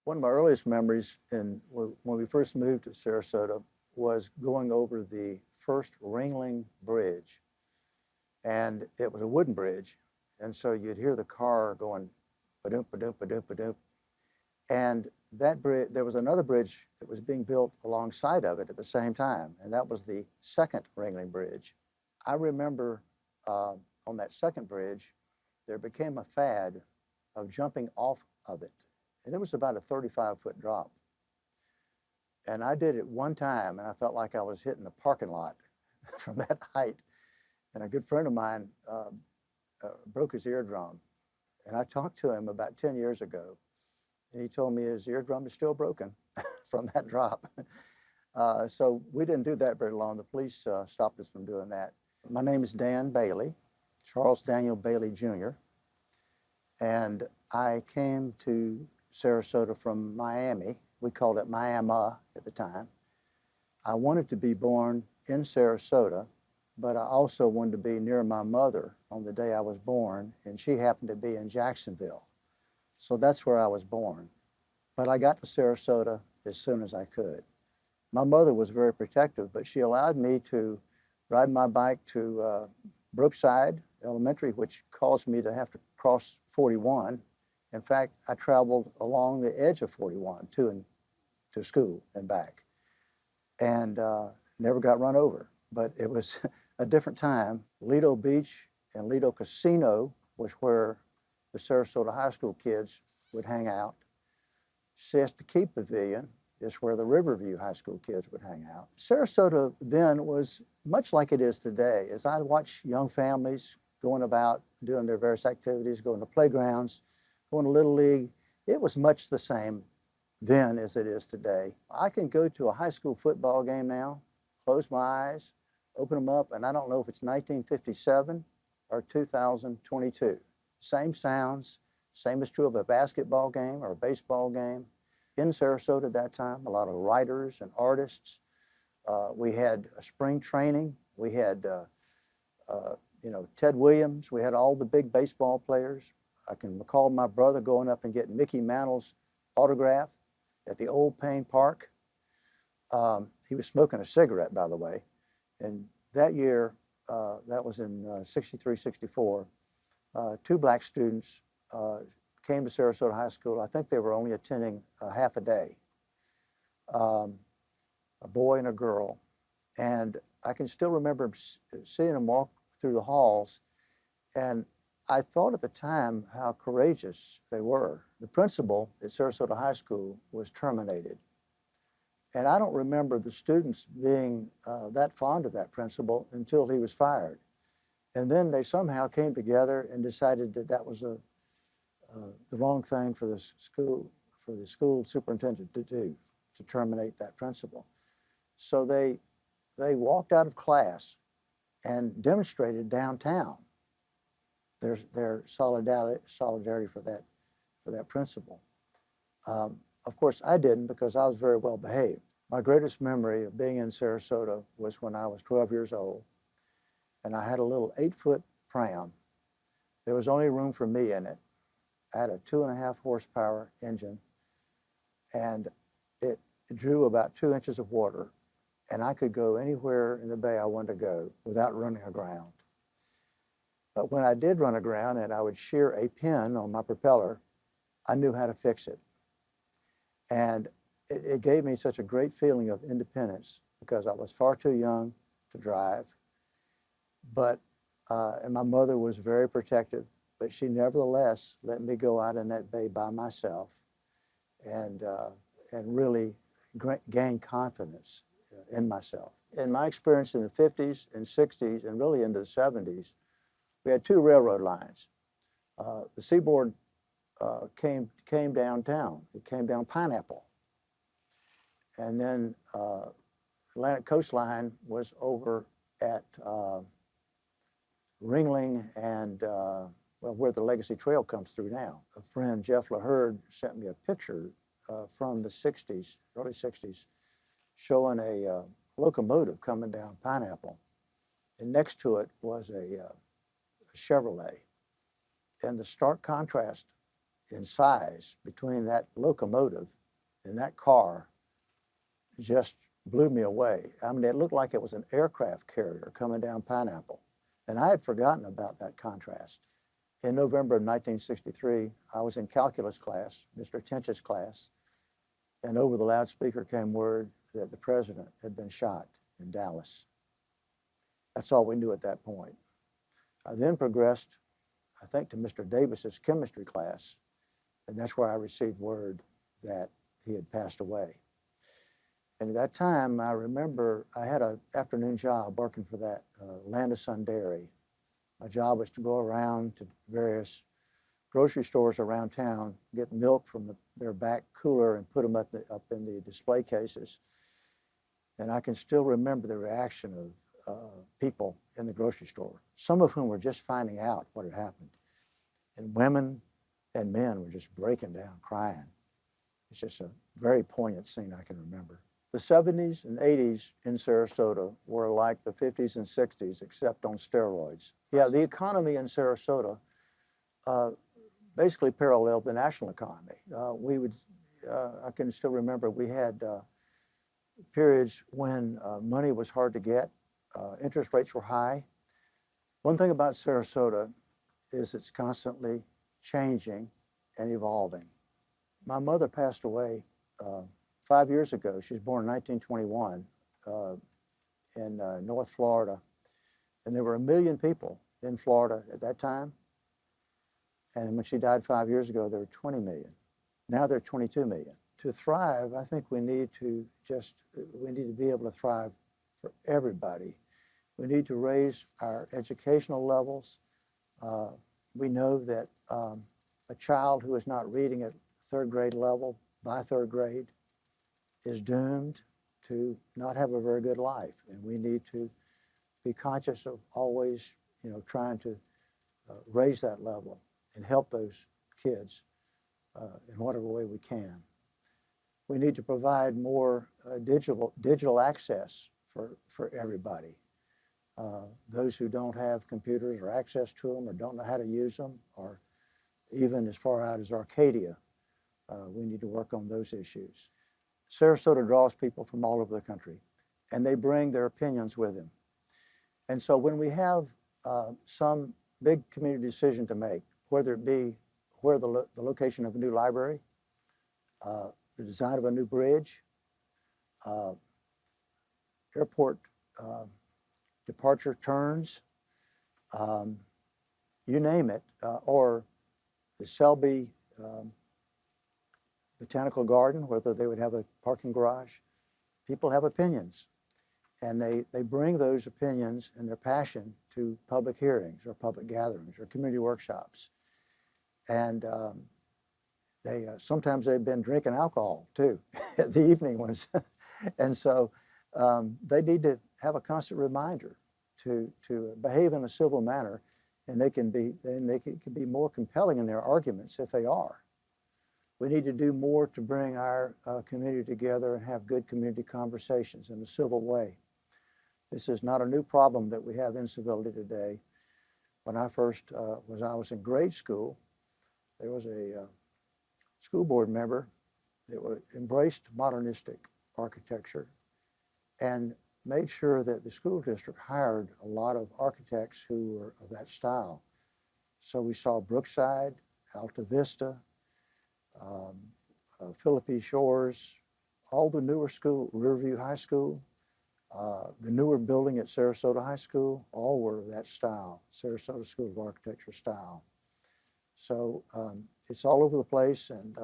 One of my earliest memories when we first moved to Sarasota was going over the first Ringling Bridge. And it was a wooden bridge. And so you'd hear the car going ba-doom, ba-doom, ba-doom, ba-doom. And that bridge, there was another bridge that was being built alongside of it at the same time, and that was the second Ringling Bridge. I remember on that second bridge, there became a fad of jumping off of it. And it was about a 35-foot drop. And I did it one time, and I felt like I was hitting the parking lot from that height. And a good friend of mine broke his eardrum. And I talked to him about 10 years ago. And he told me his eardrum is still broken from that drop. So we didn't do that very long. The police stopped us from doing that. My name is Dan Bailey, Charles Daniel Bailey, Jr. And I came to Sarasota from Miami. We called it Miami at the time. I wanted to be born in Sarasota, but I also wanted to be near my mother on the day I was born, and she happened to be in Jacksonville. So that's where I was born. But I got to Sarasota as soon as I could. My mother was very protective, but she allowed me to ride my bike to Brookside Elementary, which caused me to have to cross 41. In fact, I traveled along the edge of 41 to school and back, and never got run over. But it was a different time. Lido Beach and Lido Casino was where the Sarasota High School kids would hang out. Siesta Key Pavilion is where the Riverview High School kids would hang out. Sarasota then was much like it is today. As I watch young families going about doing their various activities, going to playgrounds, going to Little League, it was much the same then as it is today. I can go to a high school football game now, close my eyes, open them up, and I don't know if it's 1957 or 2022. Same sounds, same is true of a basketball game or a baseball game. In Sarasota at that time, a lot of writers and artists. We had spring training. We had, Ted Williams. We had all the big baseball players. I can recall my brother going up and getting Mickey Mantle's autograph at the old Payne Park. He was smoking a cigarette, by the way. And that year, that was in 63, 64, two black students came to Sarasota High School. I think they were only attending half a day, a boy and a girl. And I can still remember seeing them walk through the halls, and I thought at the time how courageous they were. The principal at Sarasota High School was terminated. And I don't remember the students being that fond of that principal until he was fired. And then they somehow came together and decided that that was the wrong thing for the school superintendent to do, to terminate that principal. So they walked out of class and demonstrated downtown their solidarity for that principal. Of course, I didn't, because I was very well behaved. My greatest memory of being in Sarasota was when I was 12 years old, and I had a little 8-foot pram. There was only room for me in it. I had a 2.5 horsepower engine, and it drew about 2 inches of water, and I could go anywhere in the bay I wanted to go without running aground. But when I did run aground and I would shear a pin on my propeller, I knew how to fix it. And it gave me such a great feeling of independence, because I was far too young to drive. And my mother was very protective, but she nevertheless let me go out in that bay by myself and really gain confidence in myself. In my experience in the 50s and 60s and really into the 70s, we had two railroad lines. The Seaboard came downtown. It came down Pineapple. And then Atlantic Coast Line was over at Ringling and where the Legacy Trail comes through now. A friend, Jeff LaHerd, sent me a picture from the 60s, early 60s, showing a locomotive coming down Pineapple. And next to it was a Chevrolet. And the stark contrast in size between that locomotive and that car just blew me away. I mean, it looked like it was an aircraft carrier coming down Pineapple. And I had forgotten about that contrast. In November of 1963, I was in calculus class, Mr. Tench's class, and over the loudspeaker came word that the president had been shot in Dallas. That's all we knew at that point. I then progressed, I think, to Mr. Davis's chemistry class, and that's where I received word that he had passed away. And at that time, I remember I had an afternoon job working for that Land of Sun Dairy. My job was to go around to various grocery stores around town, get milk from their back cooler and put them up in the display cases. And I can still remember the reaction of people in the grocery store, some of whom were just finding out what had happened. And women and men were just breaking down, crying. It's just a very poignant scene I can remember. The 70s and 80s in Sarasota were like the 50s and 60s, except on steroids. Yeah, the economy in Sarasota basically paralleled the national economy. I can still remember we had periods when money was hard to get, interest rates were high. One thing about Sarasota is it's constantly changing and evolving. My mother passed away 5 years ago. She was born in 1921 in North Florida. And there were 1 million people in Florida at that time. And when she died 5 years ago, there were 20 million. Now there are 22 million. To thrive, I think we need to be able to thrive for everybody. We need to raise our educational levels. We know that a child who is not reading at third grade level by third grade is doomed to not have a very good life. And we need to be conscious of always, trying to raise that level and help those kids in whatever way we can. We need to provide more digital access for everybody. Those who don't have computers or access to them or don't know how to use them, or even as far out as Arcadia, we need to work on those issues. Sarasota draws people from all over the country, and they bring their opinions with them. And so when we have some big community decision to make, whether it be the location of a new library, the design of a new bridge, airport departure turns, you name it, or the Selby Botanical Garden, whether they would have a parking garage, people have opinions. And they bring those opinions and their passion to public hearings or public gatherings or community workshops. And sometimes they've been drinking alcohol too, the evening ones. And so they need to have a constant reminder to behave in a civil manner, and they can be more compelling in their arguments if they are. We need to do more to bring our community together and have good community conversations in a civil way. This is not a new problem that we have incivility today. When I first was in grade school, there was a school board member that embraced modernistic architecture and made sure that the school district hired a lot of architects who were of that style. So we saw Brookside, Alta Vista, Philippi Shores, all the newer school, Riverview High School, the newer building at Sarasota High School, all were of that style, Sarasota School of Architecture style. So it's all over the place, and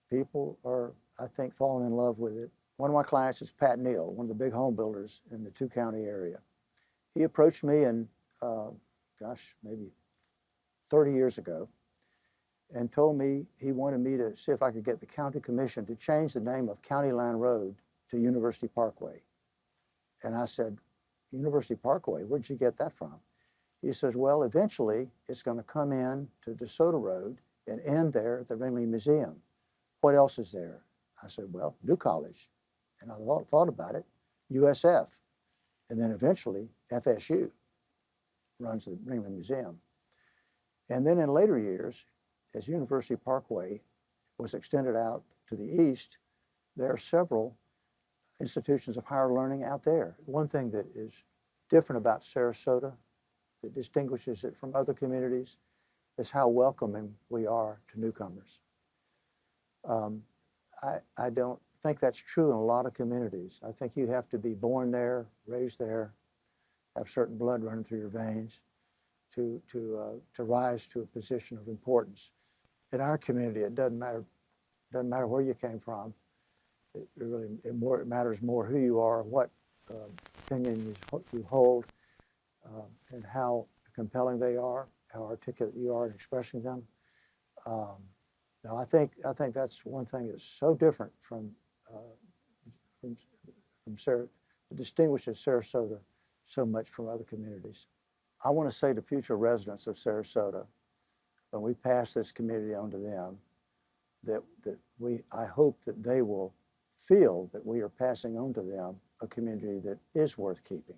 people are, I think, falling in love with it. One of my clients is Pat Neal, one of the big home builders in the two-county area. He approached me maybe 30 years ago, and told me he wanted me to see if I could get the county commission to change the name of County Line Road to University Parkway. And I said, University Parkway, where'd you get that from? He says, well, eventually it's going to come in to DeSoto Road and end there at the Ringling Museum. What else is there? I said, well, New College. And I thought about it, USF. And then eventually FSU runs the Ringling Museum. And then in later years, as University Parkway was extended out to the east, there are several institutions of higher learning out there. One thing that is different about Sarasota that distinguishes it from other communities is how welcoming we are to newcomers. I don't think that's true in a lot of communities. I think you have to be born there, raised there, have certain blood running through your veins to rise to a position of importance. In our community, it doesn't matter where you came from. It matters more who you are, what opinion you hold, and how compelling they are, how articulate you are in expressing them. Now, I think that's one thing that's so different from that distinguishes Sarasota so much from other communities. I want to say to future residents of Sarasota, when we pass this community on to them, I hope that they will feel that we are passing on to them a community that is worth keeping.